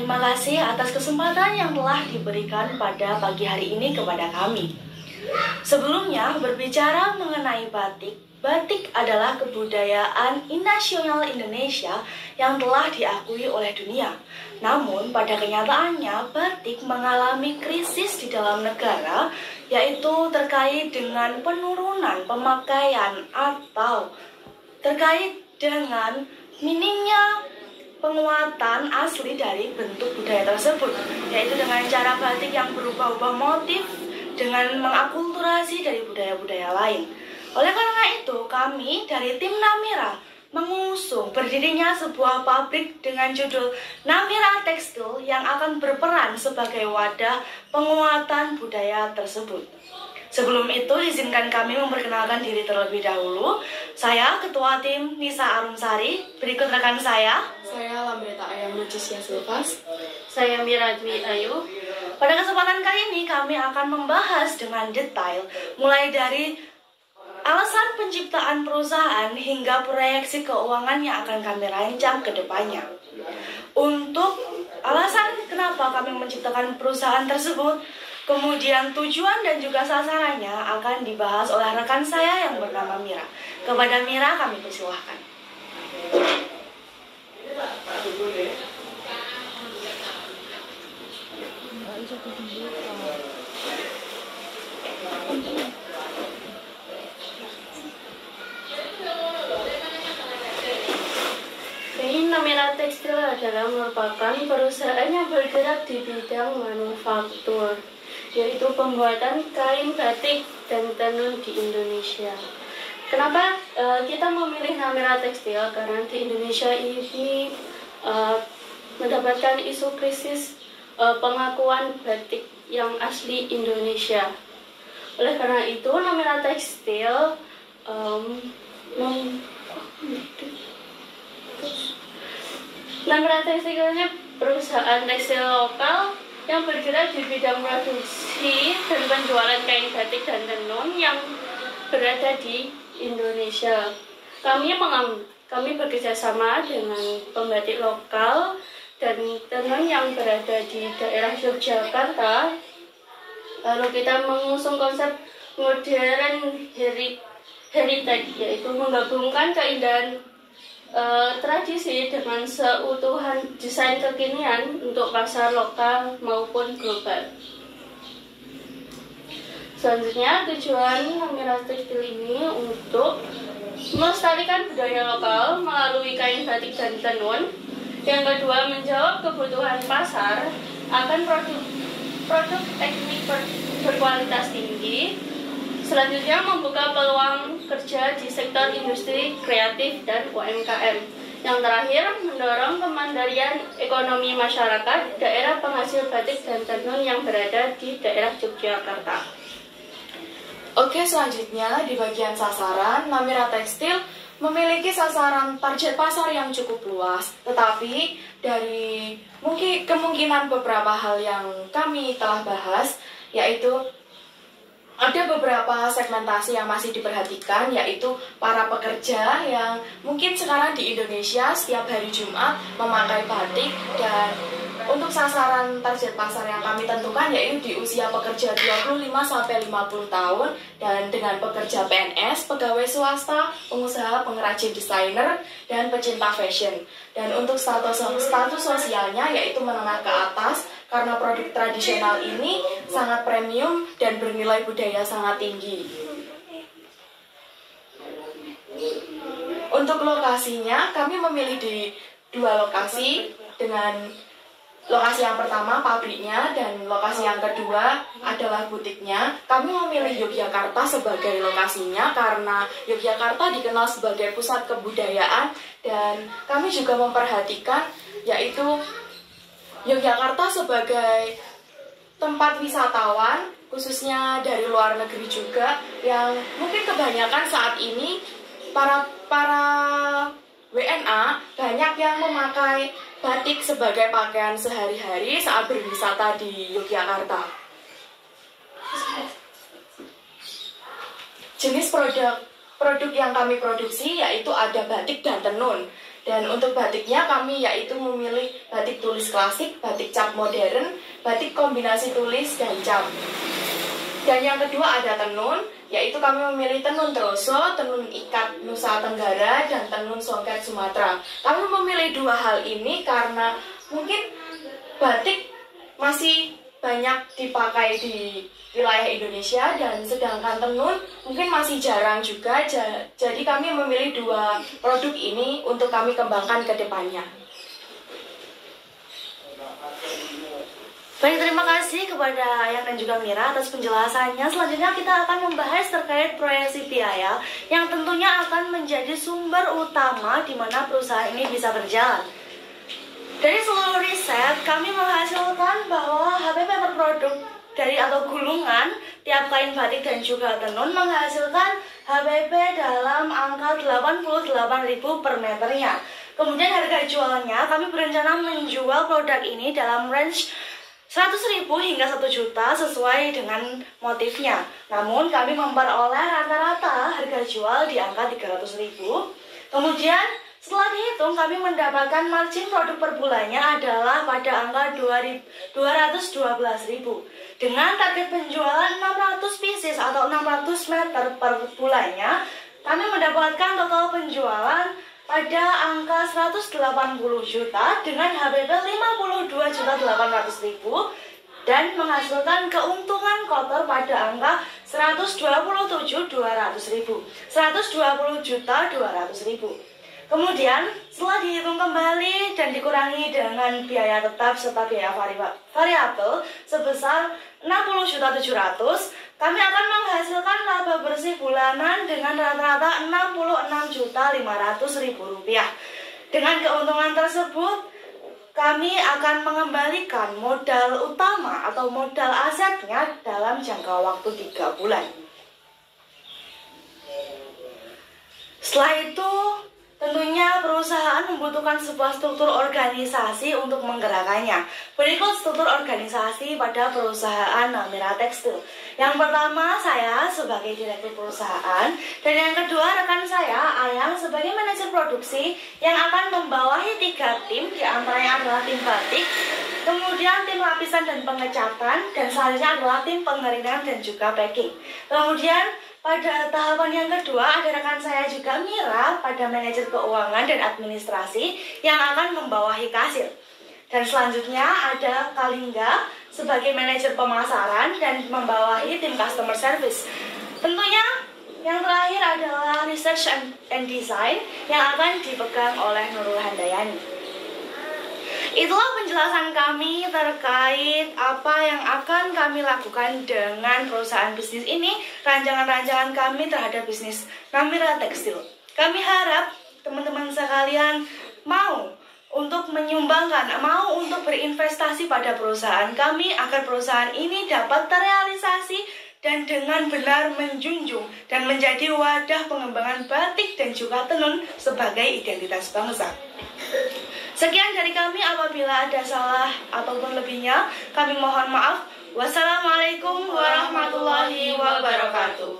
terima kasih atas kesempatan yang telah diberikan pada pagi hari ini kepada kami. Sebelumnya, berbicara mengenai batik, batik adalah kebudayaan nasional Indonesia yang telah diakui oleh dunia. Namun, pada kenyataannya, batik mengalami krisis di dalam negara, yaitu terkait dengan penurunan pemakaian atau terkait dengan minimnya penguatan asli dari bentuk budaya tersebut, yaitu dengan cara batik yang berubah-ubah motif dengan mengakulturasi dari budaya-budaya lain. Oleh karena itu, kami dari tim Namira mengusung berdirinya sebuah pabrik dengan judul Namira Tekstil yang akan berperan sebagai wadah penguatan budaya tersebut. Sebelum itu, izinkan kami memperkenalkan diri terlebih dahulu. Saya Ketua Tim Nisa Arumsari. Berikut rekan saya. Saya Lambreta Ayam Lucia Silvas. Saya Mira Dwi Ayu. Pada kesempatan kali ini kami akan membahas dengan detail mulai dari alasan penciptaan perusahaan hingga proyeksi keuangan yang akan kami rancang ke depannya. Untuk alasan kenapa kami menciptakan perusahaan tersebut, kemudian tujuan dan juga sasarannya akan dibahas oleh rekan saya yang bernama Mira. Kepada Mira kami persilahkan. Namira Tekstil adalah merupakan perusahaan yang bergerak di bidang manufaktur, yaitu pembuatan kain batik dan tenun di Indonesia. Kenapa kita memilih Namira Tekstil? Karena di Indonesia ini mendapatkan isu krisis pengakuan batik yang asli Indonesia. Oleh karena itu, Namira Tekstil Namira Tekstil ini perusahaan tekstil lokal yang bergerak di bidang produksi dan penjualan kain batik dan tenun yang berada di Indonesia. Kami bekerja sama dengan pembatik lokal dan tenun yang berada di daerah Yogyakarta. Lalu kita mengusung konsep modern heritage, yaitu menggabungkan keindahan tradisi dengan seutuhan desain kekinian untuk pasar lokal maupun global. Selanjutnya, tujuan Namira Tekstil ini untuk melestarikan budaya lokal melalui kain batik dan tenun. Yang kedua, menjawab kebutuhan pasar akan produk teknik berkualitas tinggi. Selanjutnya, membuka peluang kerja di sektor industri kreatif dan UMKM. Yang terakhir, mendorong kemandirian ekonomi masyarakat daerah penghasil batik dan tenun yang berada di daerah Yogyakarta. Oke, selanjutnya di bagian sasaran, Namira Tekstil memiliki sasaran target pasar yang cukup luas. Tetapi dari mungkin kemungkinan beberapa hal yang kami telah bahas, yaitu ada beberapa segmentasi yang masih diperhatikan, yaitu para pekerja yang mungkin sekarang di Indonesia setiap hari Jumat memakai batik. Dan untuk sasaran target pasar yang kami tentukan yaitu di usia pekerja 25-50 tahun dan dengan pekerja PNS, pegawai swasta, pengusaha, pengrajin desainer, dan pecinta fashion. Dan untuk status sosialnya yaitu menengah ke atas, karena produk tradisional ini sangat premium dan bernilai budaya sangat tinggi. Untuk lokasinya, kami memilih di dua lokasi, dengan lokasi yang pertama pabriknya dan lokasi yang kedua adalah butiknya. Kami memilih Yogyakarta sebagai lokasinya karena Yogyakarta dikenal sebagai pusat kebudayaan, dan kami juga memperhatikan yaitu Yogyakarta sebagai tempat wisatawan, khususnya dari luar negeri juga, yang mungkin kebanyakan saat ini para WNA banyak yang memakai batik sebagai pakaian sehari-hari saat berwisata di Yogyakarta. Jenis produk yang kami produksi yaitu ada batik dan tenun. Dan untuk batiknya kami yaitu memilih batik tulis klasik, batik cap modern, batik kombinasi tulis dan cap. Dan yang kedua ada tenun, yaitu kami memilih tenun Troso, tenun ikat Nusa Tenggara, dan tenun songket Sumatera. Kami memilih dua hal ini karena mungkin batik masih banyak dipakai di wilayah Indonesia, dan sedangkan tenun mungkin masih jarang juga. Jadi kami memilih dua produk ini untuk kami kembangkan ke depannya. Baik, terima kasih kepada Ayang dan juga Mira atas penjelasannya. Selanjutnya kita akan membahas terkait proyeksi biaya yang tentunya akan menjadi sumber utama di mana perusahaan ini bisa berjalan. Dari seluruh riset, kami menghasilkan bahwa HPP per produk dari atau gulungan tiap kain batik dan juga tenun menghasilkan HPP dalam angka 88.000 per meternya. Kemudian harga jualnya, kami berencana menjual produk ini dalam range 100.000 hingga 1 juta sesuai dengan motifnya. Namun kami memperoleh rata-rata harga jual di angka 300.000. Kemudian setelah dihitung kami mendapatkan margin produk per bulannya adalah pada angka 212.000 dengan target penjualan 600 pieces atau 600 meter per bulannya. Kami mendapatkan total penjualan pada angka 180 juta dengan HPP 52.800.000 dan menghasilkan keuntungan kotor pada angka 127.200.000, 120.200.000. Kemudian setelah dihitung kembali dan dikurangi dengan biaya tetap serta biaya variabel sebesar 60.700.000, kami akan menghasilkan laba bersih bulanan dengan rata-rata 66.500.000 rupiah. Dengan keuntungan tersebut, kami akan mengembalikan modal utama atau modal asetnya dalam jangka waktu 3 bulan. Setelah itu, tentunya perusahaan membutuhkan sebuah struktur organisasi untuk menggerakkannya. Berikut struktur organisasi pada perusahaan Namira Tekstil. Yang pertama, saya sebagai direktur perusahaan, dan yang kedua rekan saya, Ayang, sebagai manajer produksi yang akan membawahi 3 tim, di antaranya adalah tim batik, kemudian tim lapisan dan pengecatan, dan selanjutnya adalah tim pengeringan dan juga packing. Kemudian pada tahapan yang kedua ada rekan saya juga Mira pada manajer keuangan dan administrasi yang akan membawahi kasir. Dan selanjutnya ada Kalingga sebagai manajer pemasaran dan membawahi tim customer service. Tentunya yang terakhir adalah research and design yang akan dipegang oleh Nurul Handayani. Itulah penjelasan kami terkait apa yang akan kami lakukan dengan perusahaan bisnis ini, rancangan-rancangan kami terhadap bisnis Namira Tekstil. Kami harap teman-teman sekalian mau untuk menyumbangkan, mau untuk berinvestasi pada perusahaan kami agar perusahaan ini dapat terrealisasi dan dengan benar menjunjung dan menjadi wadah pengembangan batik dan juga tenun sebagai identitas bangsa. Sekian dari kami, apabila ada salah ataupun lebihnya, kami mohon maaf. Wassalamualaikum warahmatullahi wabarakatuh.